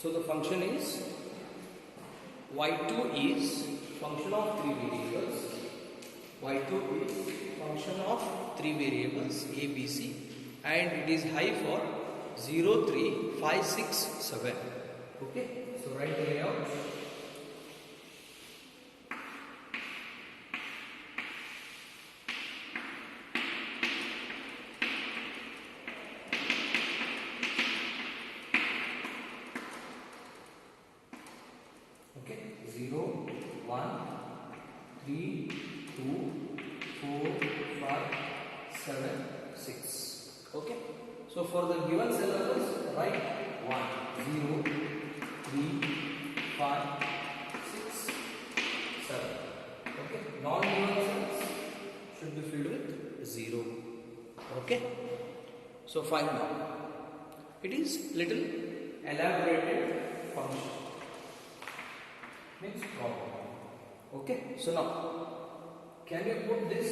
So the function is y2 is function of three variables. Y2 is function of three variables a, b, c, and it is high for 0, 3, 5, 6, 7. Okay, so write the layout. Okay, 0, 1, 3, 2, 4, 5, 7, 6. Okay, so for the given cell numbers, write 1, 0, 3, 5, 6, 7. Okay, non-given cells should be filled with 0. Okay, so find now. It is little elaborated function. Means problem. Okay, so now can you put this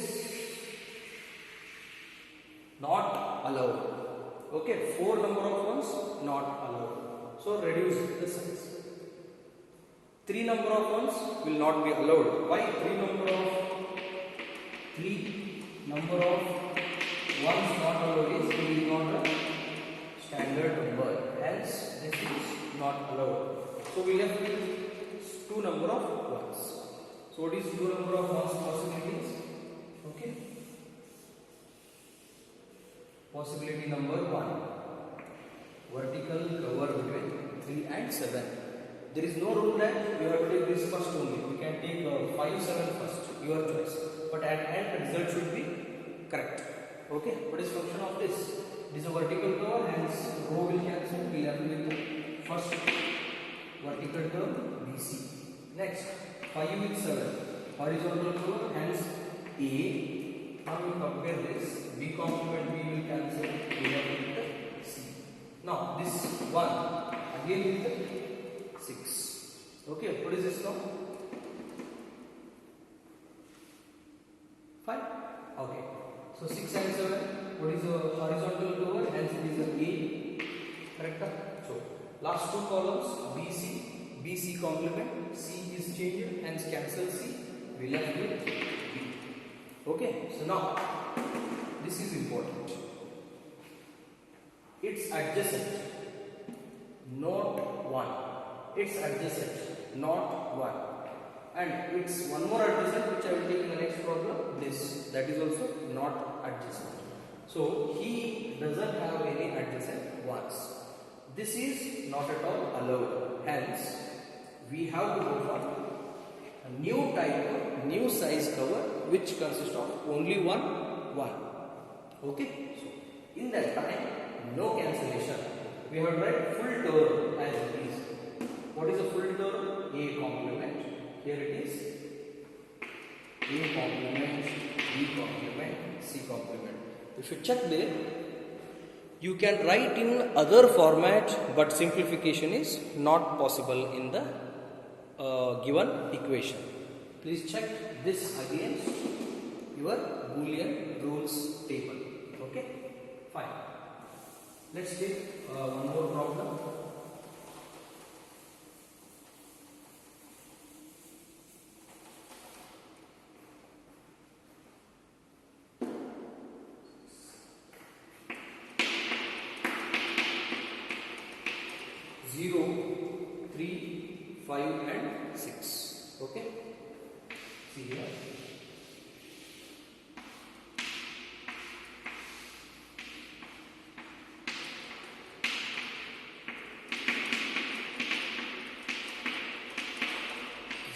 not allowed? Okay, 4 number of ones not allowed. So reduce the size. 3 number of ones will not be allowed. Why 3 number of ones not allowed is it is not a standard number. Hence this is not allowed. So we have 2 number of ones. So what is 2 number of ones possibilities? Okay. Possibility number 1. Vertical cover between 3 and 7. There is no rule that you have to take this first only. You can take 5, 7 first. Your choice. But at end result should be correct. Okay. What is function of this? It is a vertical cover. Hence row will cancel. We have with the first vertical term BC. Next, 5 with 7, horizontal cover, hence A. Now we compare this, B complement B will cancel, A with the C. Now this 1 again with the 6. Okay, what is this now? 5? Okay. So 6 and 7, what is the horizontal cover? Hence it is a A. Correct? So last 2 columns, BC complement, C is changed, hence cancel C, we left with B. Okay, so now this is important. It's adjacent, not 1. It's adjacent, not 1. And it's one more adjacent which I will take in the next problem. This, that is also not adjacent. So he doesn't have any adjacent ones. This is not at all allowed. Hence, we have to go for a new type of new size cover which consists of only one. Okay, so in that time, no cancellation. We have to write full term as it is. What is a full term? A complement. Here it is A complement, B complement, C complement. If you check there, you can write in other format, but simplification is not possible in the given equation. Please check this against your Boolean rules table. Okay, fine. Let's take one more problem. Zero, 3, 5 and 6. Okay. See here.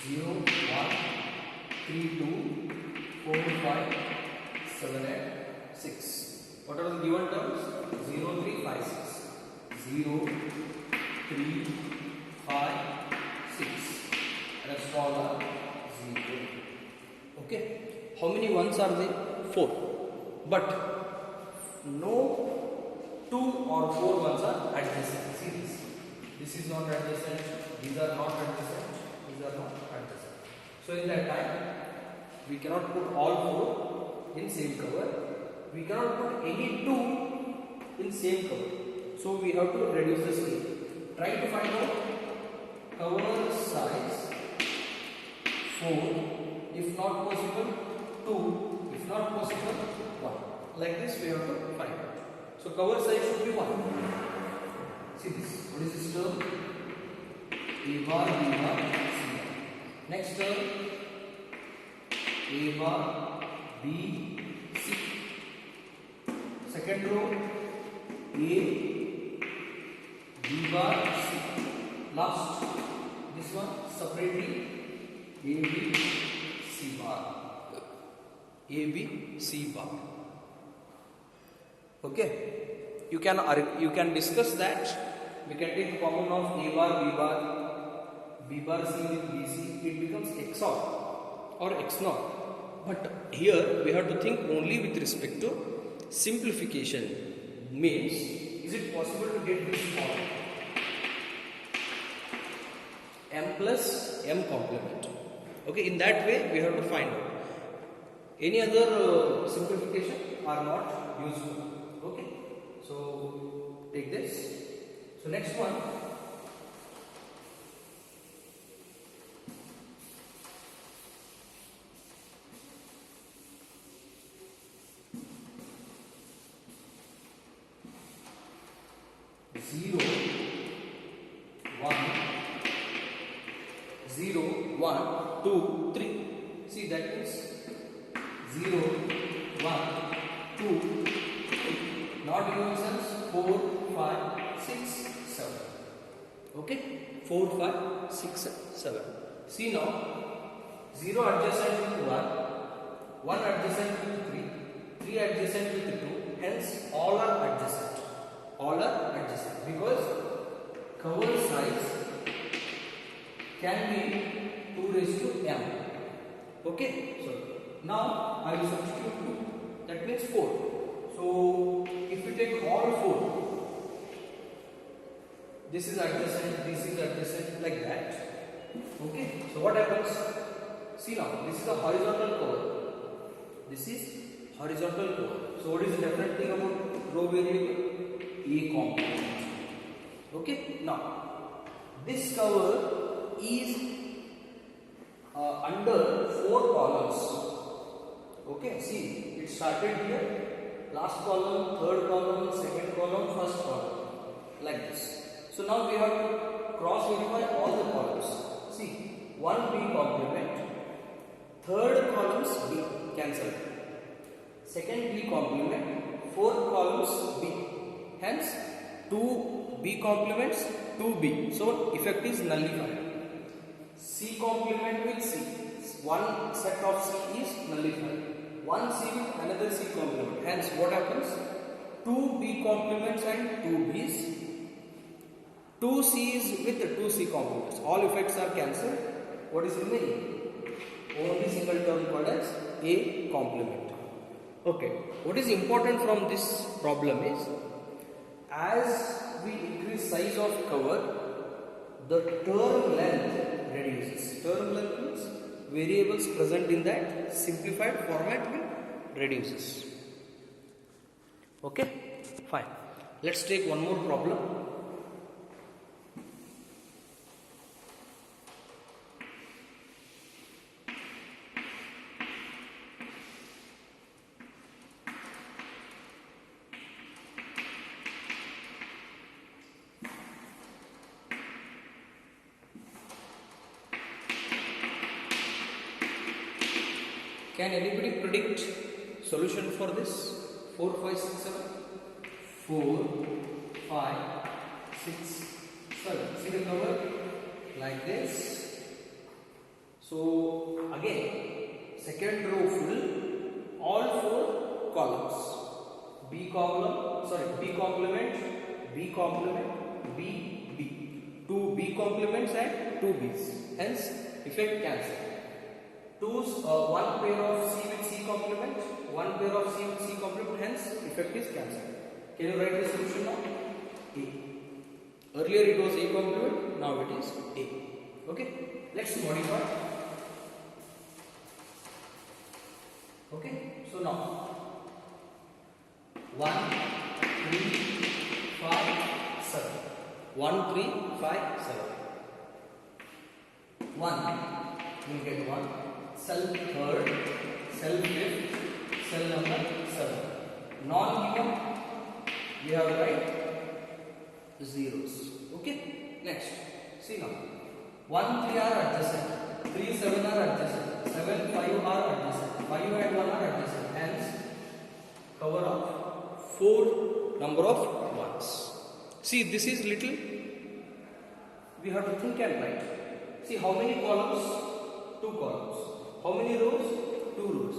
Zero, 1, 3, 2, 4, 5, 7 and 6. What are the given terms? 0, 3, 5, 6. 0, 3, 5, 6. Rest all are 0. Okay. How many ones are there? 4. But no 2 or 4 ones are adjacent. See this. This is not adjacent. These are not adjacent. These are not adjacent. So in that time, we cannot put all 4 in same cover. We cannot put any 2 in same cover. So we have to reduce the scale. try to find out cover size 4, if not possible 2, if not possible 1. Like this we have to find out. So cover size should be 1. See this. What is this term? A bar, B bar, C bar. Next term, A bar, B, C. Second row, A, B bar, C. Last, this one separately, A, B, C bar. A, B, C bar. Okay. You can discuss that. We can take common of A bar, B bar C with BC. It becomes XOR or XNOR. But here we have to think only with respect to simplification. Means, is it possible to get this form? M plus M complement. Okay, in that way we have to find out. Any other simplification are not useful. Okay, so take this. So next one. Zero, 1, 0, 1, 2, 3. See, that means 0, 1, 2, 3. Not even sense 4, 5, 6, 7. Okay, 4, 5, 6, 7. See now, 0 adjacent with 1, 1 adjacent with 3, 3 adjacent with 2. Hence, all are adjacent. All are adjacent because cover size can be 2 raised to m. Okay, so now I will substitute 2. That means 4. So if we take all 4, this is adjacent, this is adjacent, like that. Okay, so what happens? See now, this is a horizontal cover. This is horizontal cover. So what is the definite thing about row variable? A complement. Okay, now this cover is under 4 columns. Okay, see, it started here, last column, third column, second column, first column, like this. So now we have to cross verify all the columns. See, 1B complement, third columns B, cancel. Second B complement, 4 columns B. Hence, 2B complements 2B. So, effect is nullified. C complement with C. One set of C is nullified. One C with another C complement. Hence, what happens? 2B complements and 2B's. 2 C's with 2 C complements. All effects are cancelled. What is remaining? Only single term called as A complement. Okay. What is important from this problem is, as we increase size of cover, the term length reduces. Term length means variables present in that simplified format will reduces. Okay, fine. Let's take one more problem. Can anybody predict solution for this? 4, 5, 6, 7? 4, 5, 6, 7. See the cover? Like this. So again, second row full, all 4 columns. B complement, B complement, B, B. 2 B complements and 2 B's. Hence, effect cancel. One pair of C with C complement, one pair of C with C complement, hence effect is cancelled. Can you write the solution now? A. Earlier it was A complement, now it is A. Okay, let's modify. Okay, so now 1, 3, 5, 7. 1, 3, 5, 7. 1, you will get 1. Cell third, cell fifth, cell number 7. Non-given, we have to write zeros. Okay? Next, see now. 1, 3 are adjacent, 3, 7 are adjacent, 7, 5 are adjacent, 5 and 1 are adjacent. Hence, cover of 4 number of ones. See, this is little, we have to think and write. See, how many columns? 2 columns. How many rows? 2 rows.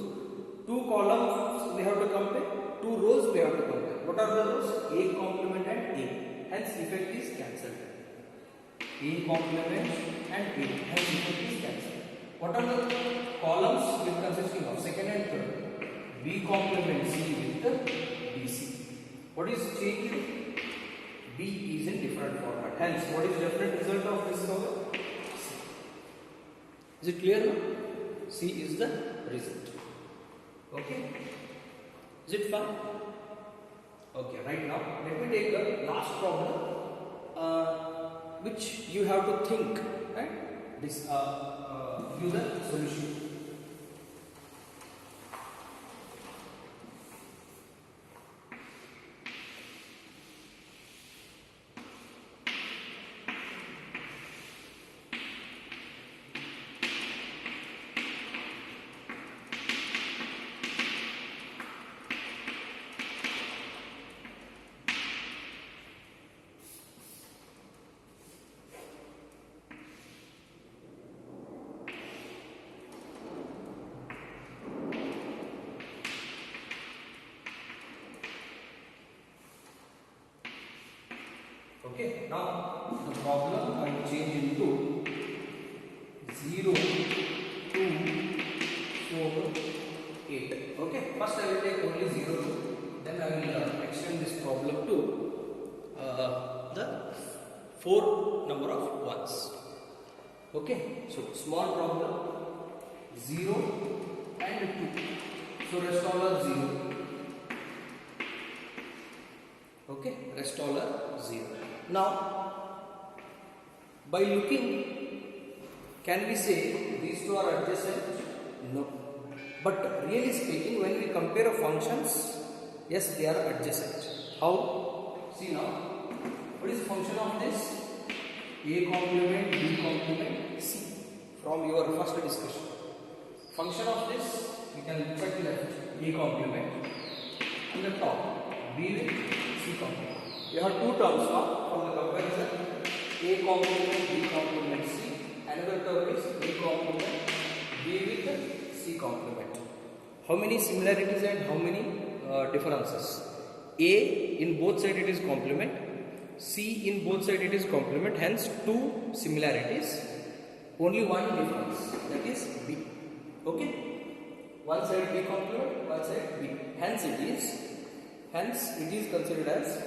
2 columns we have to compare, 2 rows we have to compare. What are the rows? A complement and A. Hence, effect is cancelled. A complement and A. Hence, effect is cancelled. What are the columns with consisting of second and third? B complement C with the BC. What is changed? B is in different format. Hence, what is definite result of this cover? C. Is it clear now? C is the result. Okay? Is it fine? Okay, right now, let me take the last problem which you have to think and this give the solution. Okay, now the problem I will change into 0, 2, 4, 8. Okay, first I will take only 0, then I will extend this problem to the 4 number of ones. Okay, so small problem 0 and 2. So rest all are 0. Okay, rest all are 0. Now, by looking, can we say these two are adjacent? No. But really speaking, when we compare functions, yes, they are adjacent. How? See now, what is the function of this? A complement, B complement, C. From your first discussion. Function of this, we can look at left, A complement. On the top, B with C complement. You have two terms now from the comparison. A complement, B complement, C. Another term is A complement, B with C complement. How many similarities and how many differences? A in both sides it is complement. C in both sides it is complement. Hence 2 similarities. Only one difference. That is B. Okay. One side B complement, one side B. Hence it is considered as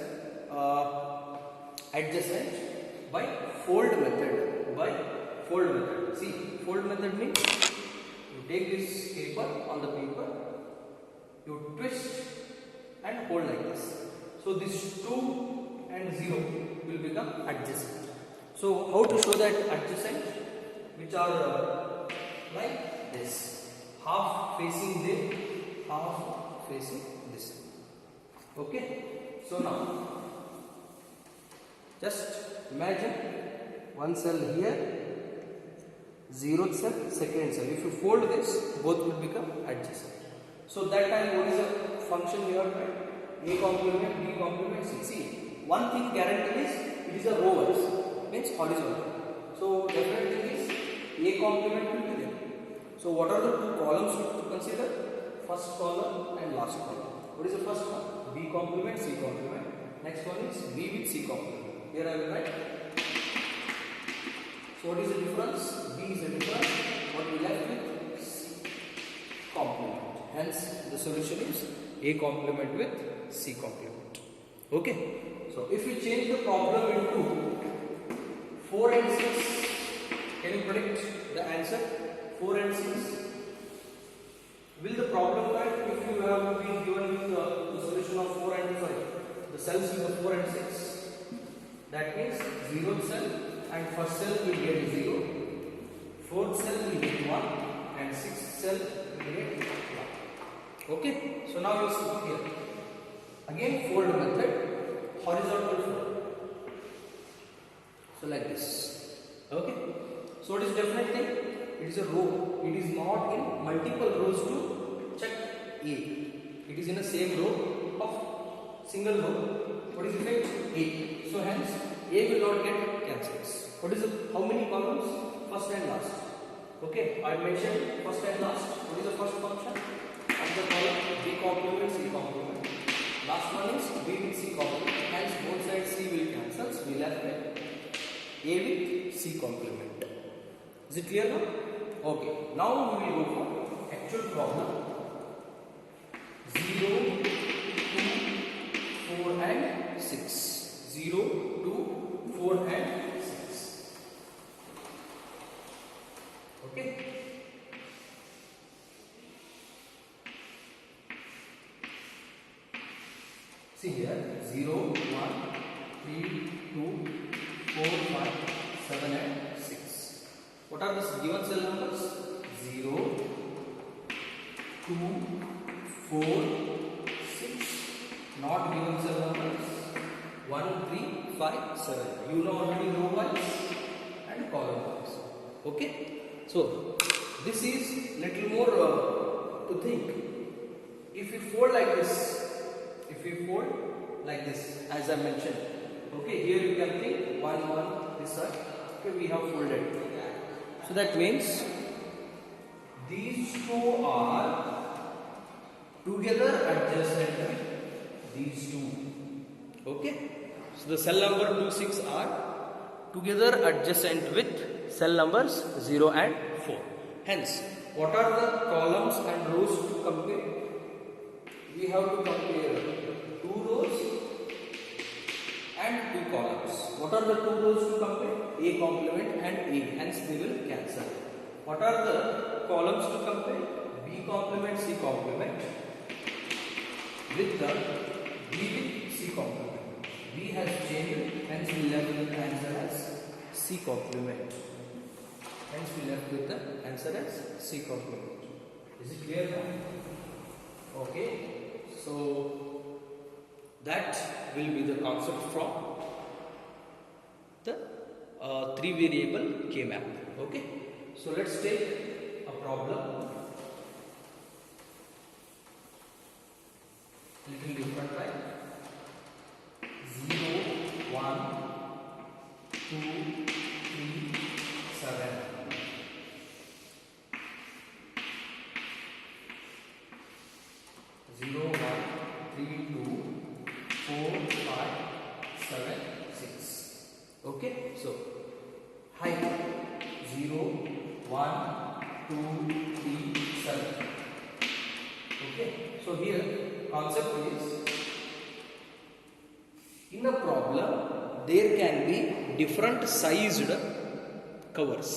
adjacent by fold method. See, fold method means you take this paper, on the paper you twist and hold like this. So this 2 and 0 will become adjacent. So how to show that adjacent? Which are like this, half facing there, half facing this. Okay, so now just imagine one cell here, 0th cell, second cell. If you fold this, both will become adjacent. So that time, what is the function we have tried? A complement, B complement, C. See, one thing guaranteed is it is a row wise, means horizontal. So definite thing is A complement will be there. So what are the 2 columns to consider? First column and last column. What is the first one? B complement, C complement. Next one is B with C complement. Here I will write. So what is the difference? B is the difference. What we left with? C complement. Hence the solution is A complement with C complement. Okay. So if we change the problem into 4 and 6, can you predict the answer? 4 and 6. Will the problem that if you have been given with the solution of 4 and 5, the cells in the 4 and 6, that means zeroth cell, and first cell will get 0, fourth cell will get 1, and sixth cell will get 1. Okay, so now you see here. Again fold method, horizontal fold. So like this. Okay. So what is definite thing? It is a row. It is not in multiple rows to check A. It is in the same row of single row. What is effect? A. So hence A will not get cancels. What is the, how many columns? First and last. Okay. I mentioned first and last. What is the first function? Of the column B complement C complement. Last one is B with C complement. Hence both sides C will cancel. So we left with A with C complement. Is it clear now? Okay. Now we will go for actual problem. 0, 2, 4 and 6. 0, 2, 4 and 6. Okay. See here 0, 1, 3, 2, 4, 5, 7 and 6. What are the given cell numbers? 0, 2, 4, 6. Not given cell numbers. 1, 3, 5, 7. You know already row wise and column wise. Okay. So this is little more to think. If we fold like this, as I mentioned. Okay. Here you can think 1, 1 this side. Okay. We have folded. So that means these two are together adjacent with these two. Okay. So the cell number 2, 6 are together adjacent with cell numbers 0 and 4. Hence, what are the columns and rows to compare? We have to compare 2 rows and 2 columns. What are the 2 rows to compare? A complement and A. Hence, they will cancel. What are the columns to compare? B complement, C complement with the B with C complement. B has changed, hence we left with the answer as C complement. Hence we left with the answer as C complement. Is it clear now? Okay. So that will be the concept from the 3 variable K-map. Okay. So let's take a problem. Little different, right? 0, 1, 2, 3, 7. 0, 1, 3, 2, 4, 5, 7, 6. Okay, so height 0, 1, 2, 3, 7. Okay, so here concept is, in a problem there can be different sized covers.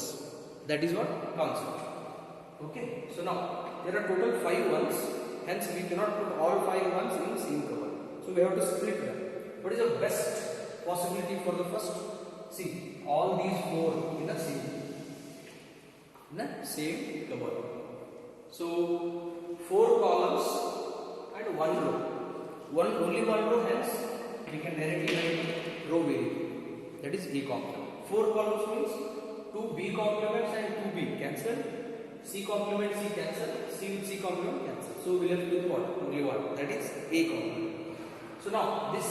That is what concept. Okay, so now there are total 5 ones. Hence we cannot put all 5 ones in same cover. So we have to split them. What is the best possibility for the first? See, all these 4 in the same cover. So 4 columns and 1 row. Only one row, hence we can directly write row variable. That is A complement. 4 columns means 2 B complements and 2 B cancel. C complement C cancel. C with C complement cancel. So we left with what? Only one. That is A complement. So now this,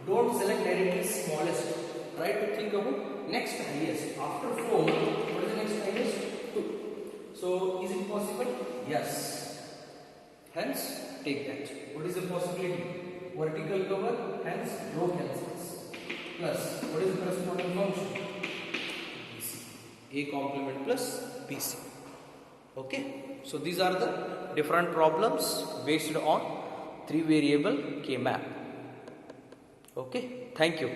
don't select directly smallest. Try to think about next highest. After 4, what is the next highest? 2. So is it possible? Yes. Hence take that. What is the possibility? Vertical cover, hence row cancels. Plus, what is the corresponding function? BC. A complement plus BC. Okay. So these are the different problems based on 3 variable K-map. Okay. Thank you.